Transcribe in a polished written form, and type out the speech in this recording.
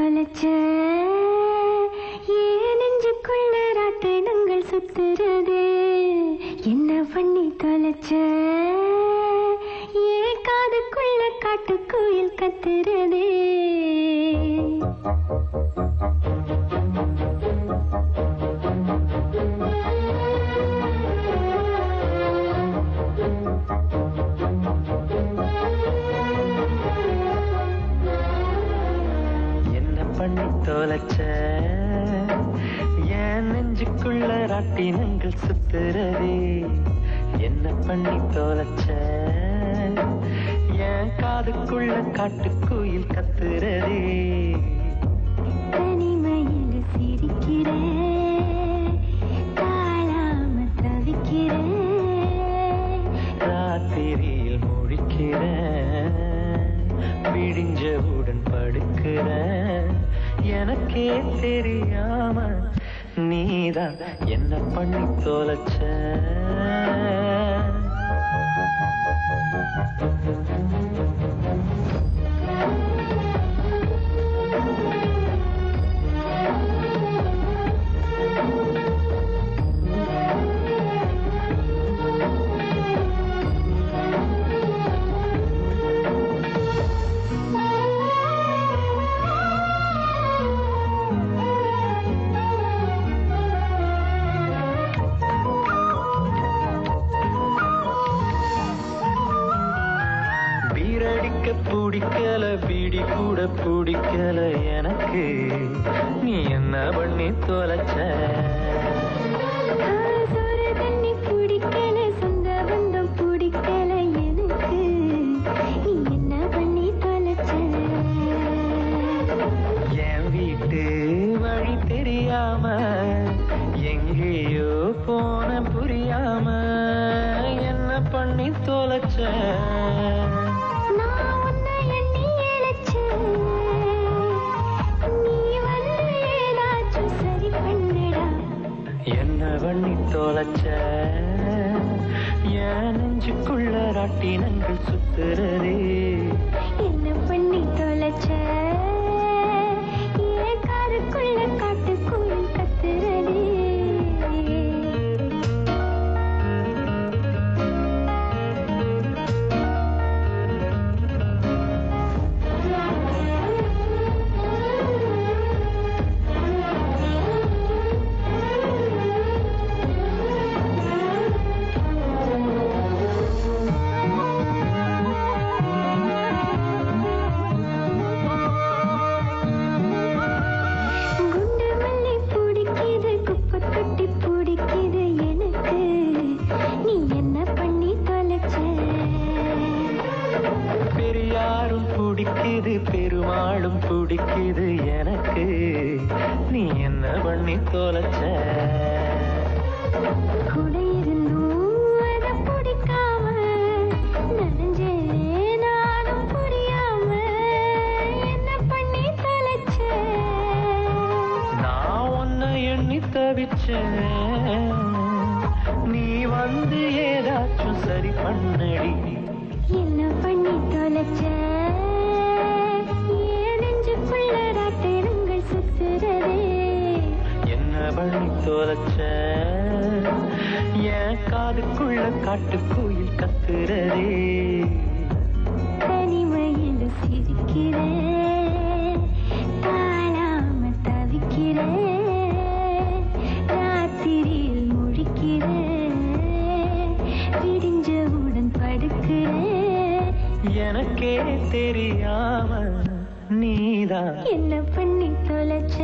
தொலைச்ச ஏன் நெஞ்சுக்குள்ள ராட்டினங்கள் சுத்துறது என்ன பண்ணி தொலைச்ச ஏன் காதுக்குள்ள காட்டுக்குயில் கத்துறது பண்ணி தொலைச்ச ஏன் நெஞ்சுக்குள்ள ராட்டினங்கள் சுத்துறதே என்ன பண்ணி தொலைச்ச ஏன் காதுக்குள்ள காட்டுக்குயில் கத்துறதே தனிமையில் சிரிக்கிறேன் தாழாம தவிக்கிறேன் ராத்திரியில் முழிக்கிறேன் விடிஞ்சவுடன் படுக்கிறேன் எனக்கே தெரியாம நீதான் என்ன பண்ணி தொலைச்ச பிடிக்கல பீடி கூட பிடிக்கல எனக்கு நீ என்ன பண்ணி தொலைச்ச தண்ணி பிடிக்கல சொந்த பந்தம் பிடிக்கல எனக்கு நீ என்ன பண்ணி தொலைச்ச என் வீட்டு வழி தெரியாம எங்கேயோ போன புரியாம என்ன பண்ணி தொலைச்ச என்ன பண்ணி தொலைச்ச என் நெஞ்சுக்குள்ள ராட்டினங்கள் சுத்துறதே என்ன பண்ணி தொலைச்ச ஏன் காதுக்குள்ள காட்டுக்குயில் கத்துறதே பிடிக்குது பெருமாளும் பிடிக்குது எனக்கு நீ என்ன பண்ணி தொலைச்ச கூட இருந்தும் அதை பிடிக்காம நனைஞ்சே நானும் புரியாம என்ன பண்ணி தொலைச்ச நான் உன்னை எண்ணி தவிச்சேன் நீ வந்து ஏதாச்சும் சரி பண்ணடி என்ன பண்ணி தொலைச்ச என்ன பண்ணி தொலைச்ச என் காதுக்குள்ள காட்டுக்குயில் கத்துறதே தனிமையில் சிரிக்கிறேன் தாழாம தவிக்கிறேன் ராத்திரியில் முழிக்கிறேன் விடிஞ்சவுடன் படுக்கிறேன் எனக்கே தெரியாம நீதான் என்ன பண்ணி தொலைச்ச